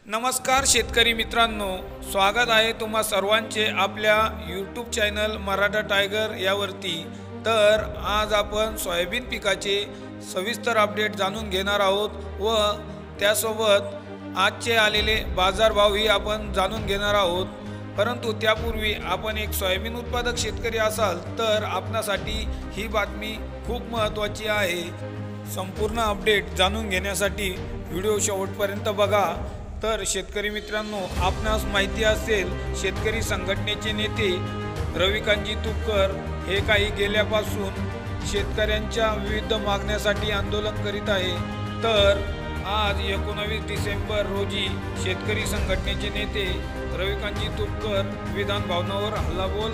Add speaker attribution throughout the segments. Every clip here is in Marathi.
Speaker 1: नमस्कार शेतकरी मित्रांनो, स्वागत आहे तुम्हा सर्वांचे आपल्या यूट्यूब चॅनल मराठा टायगर यावरती। तर आज आपण सोयाबीन पिकाचे सविस्तर अपडेट जाणून घेणार आहोत व त्यासोबत आजचे आलेले बाजारभावही आपण जाणून घेणार आहोत। परंतु त्यापूर्वी आपण एक सोयाबीन उत्पादक शेतकरी असाल तर आपणासाठी ही बातमी खूप महत्त्वाची आहे। संपूर्ण अपडेट जाणून घेण्यासाठी व्हिडिओ शेवटपर्यंत बघा। तर शेतकरी मित्रांनो, आपणास माहिती असेल शेतकरी संघटनेचे नेते रविकांतजी तुपकर हे काही गेल्यापासून शेतकऱ्यांच्या विविध मागण्यासाठी आंदोलन करीत आहे। तर आज 19 डिसेंबर रोजी शेतकरी संघटनेचे नेते रविकांतजी तुपकर विधान भवनावर हल्लाबोल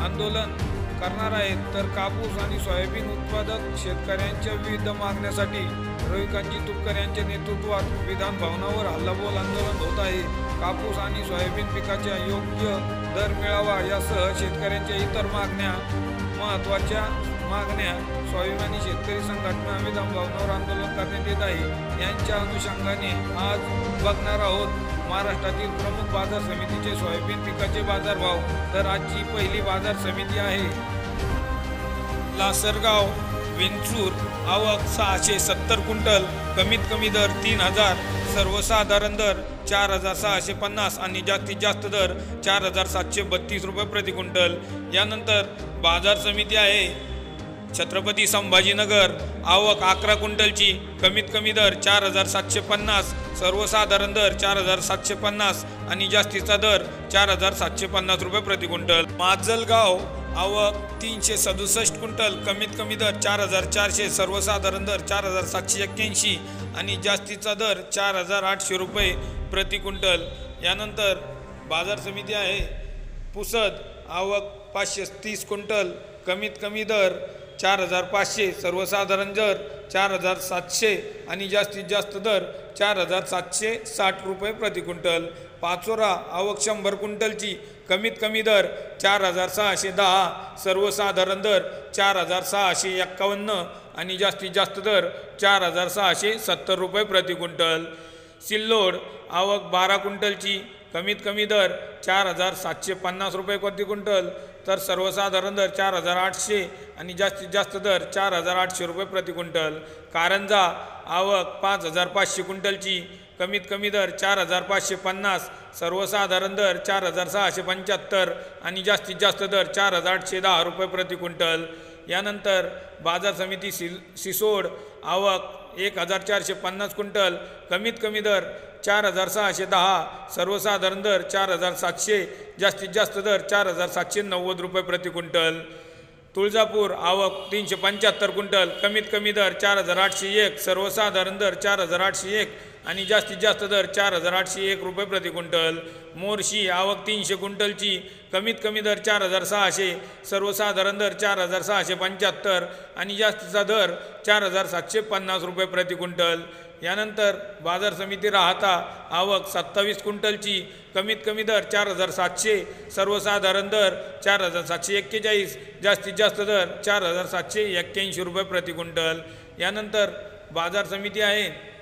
Speaker 1: आंदोलन करणार आहेत। तर कापूस आणि सोयाबीन उत्पादक शेतकऱ्यांच्या विविध मागण्यासाठी रविकांतजी तुपकर यांच्या नेतृत्वात विधान भवनावर हल्लाबोल आंदोलन होत आहे। कापूस आणि सोयाबीन पिकाच्या योग्य दर मिळावा यासह शेतकऱ्यांच्या इतर महत्त्वाच्या मागण्या सोयाबीन आणि शेतकरी संघटना विधान भवनावर आंदोलन करण्यात येत आहे। यांच्या अनुषंगाने आज बघणार आहोत महाराष्ट्रातील प्रमुख बाजार समितीचे सोयाबीन पिकाचे बाजारभाव। तर आजची पहिली बाजार समिती आहे लासरगाव विंचूर, आवक 670 क्विंटल, कमीत कमी दर 3000, सर्वसाधारण दर 4650 आणि जास्तीत जास्त दर 4732 रुपये प्रति क्विंटल। यानंतर बाजार समिती आहे छत्रपती संभाजीनगर, आवक 11 क्विंटलची, कमीत कमी दर 4750, सर्वसाधारण दर 4750 आणि जास्तीचा दर 4750 रुपये प्रति क्विंटल। माजलगाव, आवक 367 क्विंटल, कमीत कमी दर 4400, सर्वसाधारण दर 4781 आणि जास्तीचा दर 4800 रुपये प्रति क्विंटल। यानंतर बाजार समिती आहे पुसद, आवक 530 क्विंटल, कमीत कमी दर 4500, सर्वसाधारण दर 4700 आणि जास्तीत जास्त दर 4760 रुपये प्रति क्विंटल। पाचोरा, आवक 100 क्विंटलची, कमीत कमी दर 4610, सर्वसाधारण दर 4651 आणि जास्तीत जास्त दर 4670 रुपये प्रति क्विंटल। सिल्लोड, आवक 12 क्विंटलची, कमीत कमी दर 4750 रुपये प्रति क्विंटल, तर सर्वसाधारण दर 4800 आणि जास्तीत जास्त दर 4800 रुपये प्रति क्विंटल। कारंजा, आवक 5500 क्विंटलची, कमीत कमी दर 4550, सर्वसाधारण दर 4675 आणि जास्तीत जास्त दर 4810 रुपये प्रति क्विंटल। यानंतर बाजार समिती सिसोड, आवक 1450 क्विंटल, कमीत कमी दर 4610, सर्वसाधारण दर 4700, जास्तीत जास्त दर 4790 रुपये प्रति क्विंटल। तुळजापूर, आवक 375 क्विंटल, कमीत कमी दर 4801, सर्वसाधारण दर 4801 आणि जास्तीत जास्त दर 4801 रुपये प्रति क्विंटल। मोर्शी, आवक 300 क्विंटलची, कमीत कमी दर 4600, सर्वसाधारण दर 4675 आणि जास्तीचा दर 4750 रुपये प्रति क्विंटल। यानंतर बाजार समिती राहता, आवक 27 क्विंटलची, कमीत कमी दर 4700, सर्वसाधारण दर 4741, जास्तीत जास्त दर 4781 रुपये प्रति क्विंटल। यानंतर बाजार समिती आहे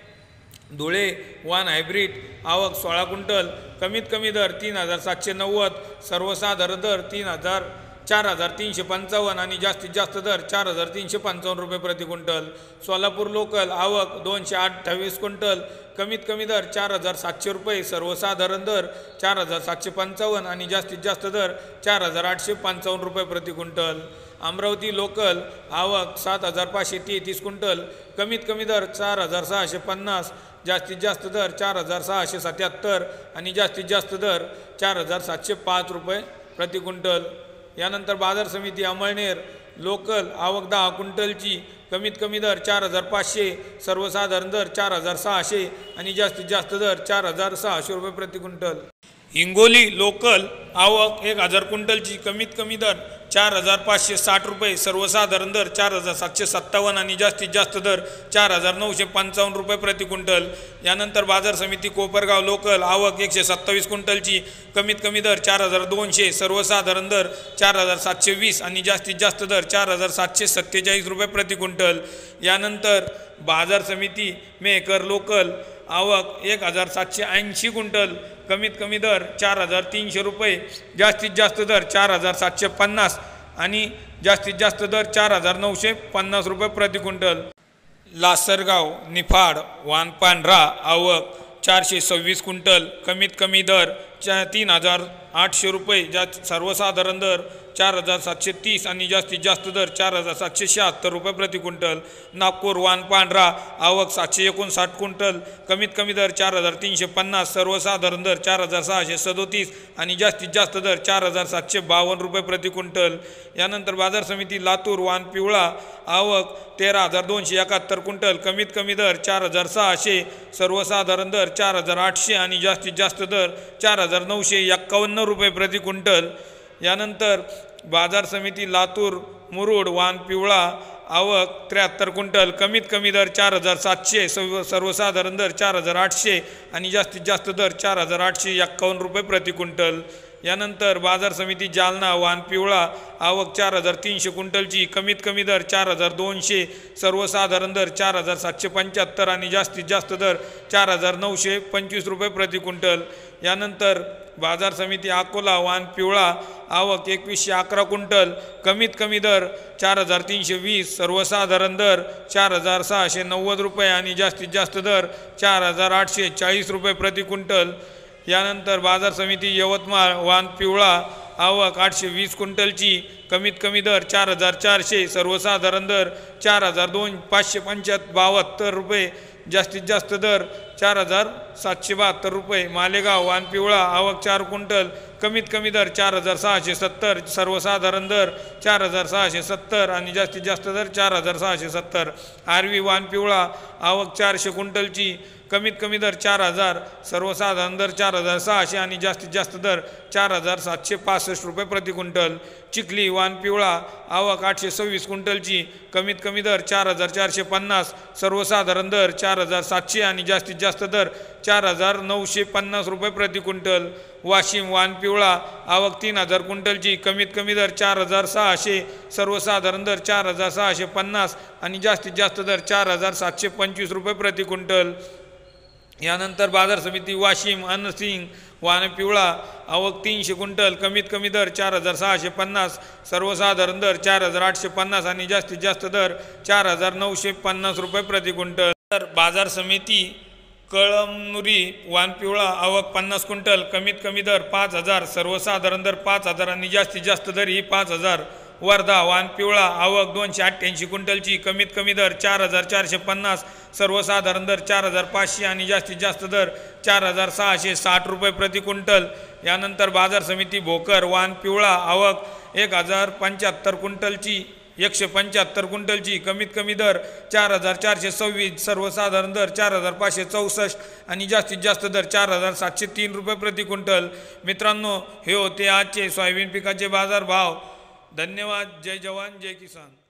Speaker 1: धुळे वान हायब्रिड, आवक 16 क्विंटल, कमीत कमी दर 3790, सर्वसाधारण दर 4355 आणि जास्तीत जास्त दर 4355 रुपये प्रति क्विंटल। सोलापूर लोकल, आवक 228 क्विंटल, कमीत कमी दर 4700 रुपये, सर्वसाधारण दर 4755 आणि जास्तीत जास्त दर 4855 रुपये प्रति क्विंटल। अमरावती लोकल, आवक 7533 क्विंटल, कमीत कमी दर 4650, जास्तीत जास्त दर 4677 आणि जास्तीत जास्त दर 4705 रुपये प्रति क्विंटल। यानंतर बाजार समिती अमळनेर लोकल, आवक 10 क्विंटलची, कमीत कमी दर 4500, सर्वसाधारण दर 4600 आणि जास्तीत जास्त दर 4600 रुपये प्रति क्विंटल। हिंगोली लोकल, आवक 1000 क्विंटलची, कमीत कमी दर 4560 रुपये, सर्वसाधारण दर 4757 आणि जास्तीत जास्त दर 4955 रुपये प्रति क्विंटल। यानंतर बाजार समिती कोपरगाव लोकल, आवक 127 क्विंटलची, कमीत कमी दर 4200, सर्वसाधारण दर 4720 आणि जास्तीत जास्त दर 4747 रुपये प्रति क्विंटल। यानंतर बाजार समिती मेहकर लोकल, आवक 1780 क्विंटल, कमीत कमी दर 4300 रुपये, जास्तीत जास्त दर 4750 आणि जास्तीत जास्त दर 4950 रुपये प्रति क्विंटल। लासरगाव निफाड वान पांढरा आवक 426 क्विंटल, कमीत कमी दर 3800 रुपये, सर्वसाधारण दर 4730 आणि जास्तीत जास्त दर 4776 रुपये प्रति क्विंटल। नागपूर वान पांढरा आवक 759 क्विंटल, कमीत कमी दर 4350, सर्वसाधारण दर 4637 आणि जास्तीत जास्त दर 4752 रुपये प्रति क्विंटल। यानंतर बाजार समिती लातूर वान पिवळा आवक 13271 क्विंटल, कमीत कमी दर 4600, सर्वसाधारण दर 4800 आणि जास्तीत जास्त दर 4951 रुपये प्रति क्विंटल। यानंतर बाजार समिती लातूर मुरुड वान पिवळा आवक 73 क्विंटल, कमीत कमी दर 4700, सर्वसाधारण दर 4800 आणि जास्तीत जास्त दर 4851 रुपये प्रति क्विंटल। यानंतर बाजार समिती जालना वान पिवळा आवक 4300 क्विंटलची, कमीत कमी दर 4200, सर्वसाधारण दर 4775 आणि जास्तीत जास्त दर 4925 रुपये प्रति क्विंटल। यानंतर बाजार समिती अकोला वान पिवळा आवक 2111 क्विंटल, कमीत कमी दर 4320, सर्वसाधारण दर 4690 रुपये आणि जास्तीत जास्त दर 4840 रुपये प्रति क्विंटल। यानंतर बाजार समिती यवतमाळ वान पिवळा आवक 820 क्विंटलची, कमीत कमी दर 4400, सर्वसाधारण दर 4572 रुपये, जास्तीत जास्त दर 4772 रुपये। मालेगाव वान पिवळा आवक 4 क्विंटल, कमीत कमी दर 4670, सर्वसाधारण दर 4670 आणि जास्तीत जास्त दर 4670। आरवी वान पिवळा आवक 400 क्विंटलची, कमीत कमी दर 4000, सर्वसाधारण दर 4600 आणि जास्तीत जास्त दर 4765 रुपये प्रति क्विंटल। चिखली वान पिवळा आवक 826 क्विंटलची, कमीत कमी दर 4450, सर्वसाधारण दर 4700 आणि जास्तीत जास्त दर 4950 रुपये प्रति क्विंटल। वाशिम वान पिवळा आवक 3000 क्विंटलची, कमीत कमी दर 4600, सर्वसाधारण दर 4650 आणि जास्तीत जास्त दर 4725 रुपये प्रति क्विंटल। यानंतर बाजार समिती वाशिम अनसिंग वान पिवळा आवक 300 क्विंटल, कमीत कमी दर 4650, सर्वसाधारण दर 4850 आणि जास्तीत जास्त दर 4950 रुपये प्रति क्विंटल। तर बाजार समिती कळमनुरी वान पिवळा आवक 50 क्विंटल, कमीत कमी दर 5000, सर्वसाधारण दर 5000 आणि जास्तीत जास्त दर ही 5000। वर्धा वान पिवळा आवक 288 क्विंटलची, कमीत कमी दर 4450, सर्वसाधारण दर 4500 आणि जास्तीत जास्त दर 4660 रुपये प्रति क्विंटल। यानंतर बाजार समिती भोकर वान पिवळा आवक 1075 क्विंटलची, 175 क्विंटलची, कमीत कमी दर 4426, सर्वसाधारण दर 4564 आणि जास्तीत जास्त दर 4703 रुपये प्रति क्विंटल। मित्रांनो, हे होते आजचे सोयाबीन पिकाचे बाजार भाव। धन्यवाद। जय जवान जय किसान।